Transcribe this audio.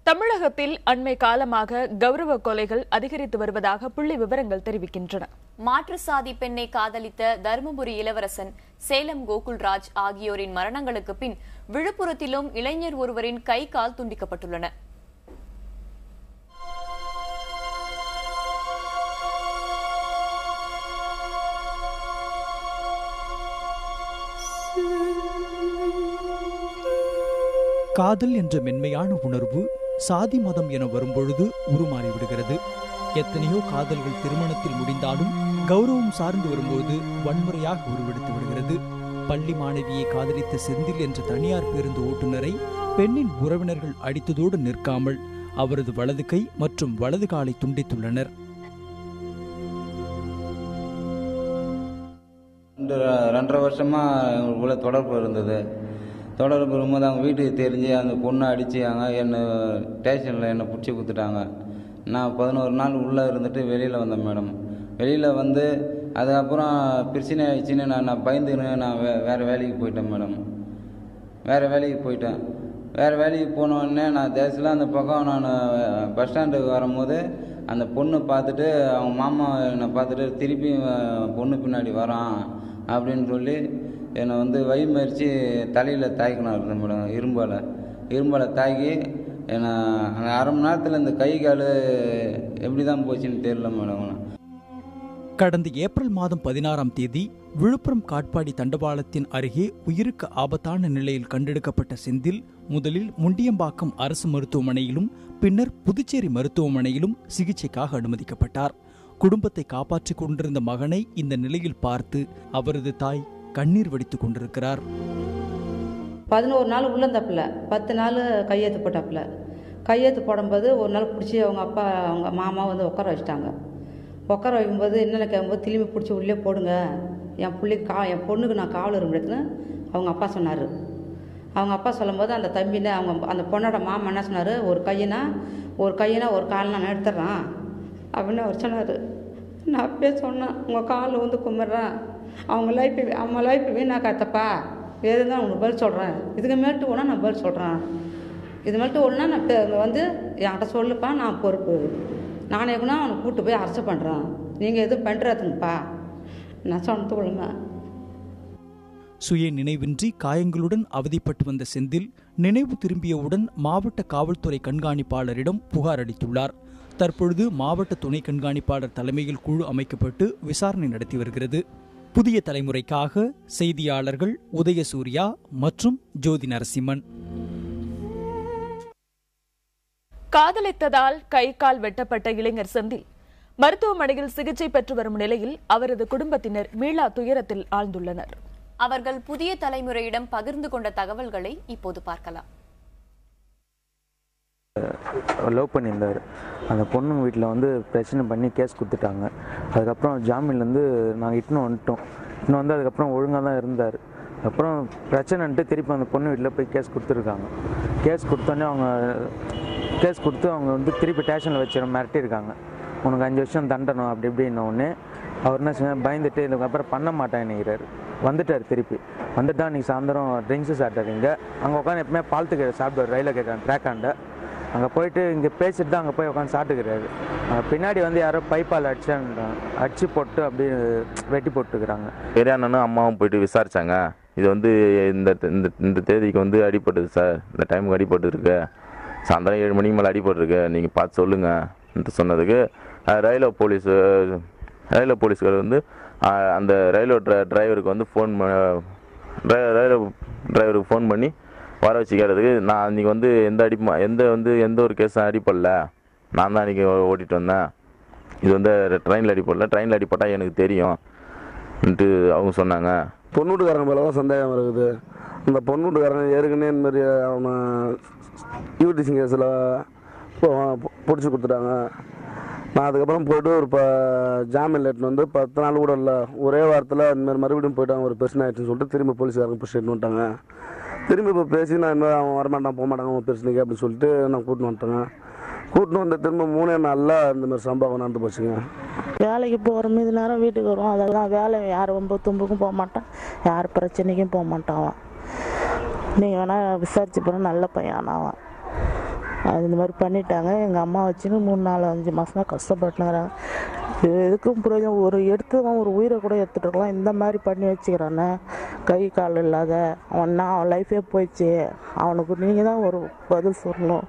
தமிழகத்தில் அண்மை காலமாக கௌரவ கொலைகள் அதிகரித்து வருவதாக புள்ளி விவரங்கள் தெரிவிக்கின்றன. மாற்று சாதி பெண்ணை காதலித்த தருமபுரி இளவரசன், சேலம் கோகுல்ராஜ் ஆகியோரின் மரணங்களுக்கு பின் விழுப்புரத்திலும் இளைஞர் ஒருவரின் கை கால் துண்டிக்கப்பட்டுள்ளன. காதல் என்ற மென்மையான உணர்வு சாதி மதம் என வரும்பொழுது உருமாறிவிடுகிறது. எத்தனையோ காதல்கள் திருமணத்தில் முடிந்தாலும் கௌரவம் சார்ந்து வரும்போது வன்முறையாக உருவெடுத்து விடுகிறது. பள்ளி மாணவியை காதலித்த செந்தில் என்ற தனியார் பேருந்து ஓட்டுநரை பெண்ணின் உறவினர்கள் அடித்ததோடு நிற்காமல் அவரது வலது கை மற்றும் வலது காலை துண்டித்துள்ளனர். 2.5 வருஷமா உள்ள தொடர்பு இருந்தது. தொடர்பு இருக்கும்போது அவங்க வீட்டுக்கு தெரிஞ்சு அந்த பொண்ணை அடிச்சாங்க. என்னை ஸ்டேஷனில் என்னை பிடிச்சி கொடுத்துட்டாங்க. நான் 11 நாள் உள்ளே இருந்துட்டு வெளியில் வந்தேன் மேடம். வெளியில் வந்து அதுக்கப்புறம் பிரச்சனை ஆயிடுச்சுன்னு நான் பயந்துன்னு நான் வேறு வேலைக்கு போயிட்டேன் மேடம். வேறு வேலைக்கு போனோடனே நான் தேசத்தில் அந்த பக்கம் நான் பஸ் ஸ்டாண்டுக்கு வரும்போது அந்த பொண்ணு பார்த்துட்டு அவங்க மாமா என்னை பார்த்துட்டு திருப்பி பொண்ணு பின்னாடி வரான் அப்படின்னு சொல்லி என்னை வந்து வழிமறித்து தலையில் தாய்க்கினார் மேடம். இரும்பால் தாக்கி என்னை அந்த 1/2 மணி நேரத்தில் இந்த கை கால் எப்படி தான் போச்சுன்னு தெரியல மேடம். கடந்த ஏப்ரல் மாதம் 16ஆம் தேதி விழுப்புரம் காட்பாடி தண்டவாளத்தின் அருகே உயிருக்கு ஆபத்தான நிலையில் கண்டெடுக்கப்பட்ட செந்தில் முதலில் முண்டியம்பாக்கம் அரசு மருத்துவமனையிலும் பின்னர் புதுச்சேரி மருத்துவமனையிலும் சிகிச்சைக்காக அனுமதிக்கப்பட்டார். குடும்பத்தை காப்பாற்றிக் கொண்டிருந்த மகனை இந்த நிலையில் பார்த்து அவரது தாய் கண்ணீர் வடித்துக் கொண்டிருக்கிறார். 11 நாள் உள்ளந்தப்பில் 10 நாள் கையெழுத்து போட்டாப்புல. கையெழுத்து போடும்போது ஒரு நாள் பிடிச்சி அவங்க அப்பா அவங்க மாமா வந்து உட்கார வச்சுட்டாங்க. உட்கார வைக்கும்போது என்னென்ன கேட்கும்போது திரும்பி பிடிச்சி உள்ளே போடுங்க, என் பொண்ணுக்கு நான் காவல் இருந்துன்னு அவங்க அப்பா சொன்னார். அவங்க அப்பா சொல்லும்போது அந்த தம்பின்னு அந்த பொண்ணோட மாமா என்ன சொன்னார், ஒரு கையினா ஒரு கால் நான் எடுத்துட்றான் அப்படின்னு அவர் சொன்னார். நான் அப்படியே சொன்னேன், உங்கள் காலில் வந்து கும்பிட்றேன், அவங்க லைஃப் வீணாக்காத்தப்பா, வேறு தான் உங்களுக்கு பதில் சொல்கிறேன், இதுக்கு மேட்டு ஒன்றா நான் பதில் சொல்கிறேன், இது மேட்டு ஒன்றா நான் வந்து என்கிட்ட சொல்லுப்பா, நான் பொறுப்பு, நானே எப்படின்னா அவனை கூப்பிட்டு போய் அரெஸ்ட் பண்ணுறேன், நீங்கள் எதுவும் பண்ணுறாதுங்கப்பா நான் சொன்னது கொள்ளுங்க. சுய நினைவின்றி காயங்களுடன் அவதிப்பட்டு வந்த செந்தில் நினைவு திரும்பியவுடன் மாவட்ட காவல்துறை கண்காணிப்பாளரிடம் புகார் அளித்துள்ளார். தற்பொழுது மாவட்ட துணை கண்காணிப்பாளர் தலைமையில் குழு அமைக்கப்பட்டு விசாரணை நடத்தி வருகிறது. புதிய தலைமுறைக்காக செய்தியாளர்கள் உதயசூர்யா மற்றும் ஜோதி நரசிம்மன். காதலித்ததால் கை கால் வெட்டப்பட்ட இளைஞர் செந்தில் மருத்துவமனையில் சிகிச்சை பெற்று வரும் நிலையில் அவரது குடும்பத்தினர் மீளா துயரத்தில் ஆழ்ந்துள்ளனர். அவர்கள் புதிய தலைமுறையிடம் பகிர்ந்து கொண்ட தகவல்களை இப்போது பார்க்கலாம். லவ் பண்ணியிருந்தார். அந்த பொண்ணு வீட்டில் வந்து பிரச்சனை பண்ணி கேஸ் கொடுத்துட்டாங்க. அதுக்கப்புறம் ஜாமீன்லேருந்து நாங்கள் இட்டுன்னு வந்து அதுக்கப்புறம் ஒழுங்காக தான் இருந்தார். அப்புறம் பிரச்சனைன்ட்டு திருப்பி அந்த பொண்ணு வீட்டில் போய் கேஸ் கொடுத்துருக்காங்க. கேஸ் கொடுத்தோன்னே அவங்க வந்து திருப்பி ஸ்டேஷனில் வச்சு மிரட்டியிருக்காங்க, உனக்கு 5 வருஷம் தண்டனம் அப்படி இப்படின்னொடனே அவர் என்ன செஞ்சால் பயந்துட்டு இதுக்கப்புறம் பண்ண மாட்டேன் நினைக்கிறார். வந்துட்டார். திருப்பி வந்துட்டா இன்றைக்கி சாயந்தரம் ட்ரிங்க்ஸு சாப்பிட்டாருங்க. அங்கே உட்காந்து எப்பவுமே பாலத்துக்கு சாப்பிடுவார், ரயிலில் கேட்குறாங்க ட்ராக்காண்ட. அங்கே போயிட்டு இங்கே பேசிட்டு தான் அங்கே போய் உட்காந்து சாப்பிட்டுக்கிறாரு. பின்னாடி வந்து யாரோ பைப்பால் அடிச்சு போட்டு அப்படியே வெட்டி போட்டுக்கிறாங்க. பெரிய அண்ணனும் அம்மாவும் போயிட்டு விசாரித்தாங்க. இது வந்து இந்த தேதிக்கு வந்து அடிபட்டது சார், இந்த டைமுக்கு அடிபட்டுருக்கு, சாயந்தரம் 7 மணிக்கு மேலே அடிபட்டுருக்கு, நீங்கள் பார்த்து சொல்லுங்கன்ட்டு சொன்னதுக்கு ரயில்வே போலீஸ்கார் வந்து அந்த ரயில்வே டிரைவருக்கு வந்து ஃபோன் பண்ணி வர வச்சு கேட்டதுக்கு, நான் அன்றைக்கி வந்து எந்த ஒரு கேஸும் அடிப்படல, நான் தான் அன்றைக்கி ஓட்டிகிட்டு வந்தேன், இது வந்து ட்ரெயினில் அடிப்பட்டால் எனக்கு தெரியும்ன்ட்டு அவங்க சொன்னாங்க. பொண்ணூட்டுக்காரங்க மேலே தான் சந்தேகம் இருக்குது. அந்த பொண்ணூட்டுக்காரங்க ஏற்கனவே இந்த மாதிரி அவனை யூடிசிங் கேஸில் பிடிச்சி கொடுத்துட்டாங்க. நான் அதுக்கப்புறம் போய்ட்டு ஒரு ஜாமீன் லெட்டர் வந்து 10 நாள் கூட இல்லை, ஒரே வாரத்தில் இந்தமாதிரி மறுபடியும் போய்ட்டாங்க, ஒரு பிரச்சனை ஆகிடுச்சுன்னு சொல்லிட்டு திரும்பி போலீஸ்காரங்க பிடிச்சி எடுத்து வந்துட்டாங்க. திரும்பி இப்போ பேசி நான் இந்த அவன் வரமாட்டான் போக மாட்டாங்க அவன் பிரச்சனைக்கு அப்படின்னு சொல்லிட்டு நான் கூட்டின்னு வந்துட்டேங்க. கூட்டின்னு வந்த திரும்ப 3 நாளில் இந்தமாதிரி சம்பவம் நடந்து போச்சுங்க. வேலைக்கு போகிற மீது நேரம் வீட்டுக்கு வருவோம், அதெல்லாம் வேலை யார் ரொம்ப தும்புக்கும் போக மாட்டான், யார் பிரச்சனைக்கும் போக மாட்டான். அவன் நீங்கள் வேணால் விசாரிச்சு போனால் நல்ல பையன் அவன். அது இந்த மாதிரி பண்ணிட்டாங்க. எங்கள் அம்மா வச்சுன்னு 3-4-5 மாதமாக கஷ்டப்பட்டுங்கிறாங்க. எதுக்கும் பிரயோஜனம், ஒரு எடுத்தவன் ஒரு உயிரை கூட எடுத்துட்டுருக்கலாம். இந்த மாதிரி பண்ணி வச்சுக்கிறானே, கை கால் இல்லாத அவன் லைஃபே போயிடுச்சு. அவனுக்கு நீங்கள் தான் ஒரு பதில் சொல்லணும்.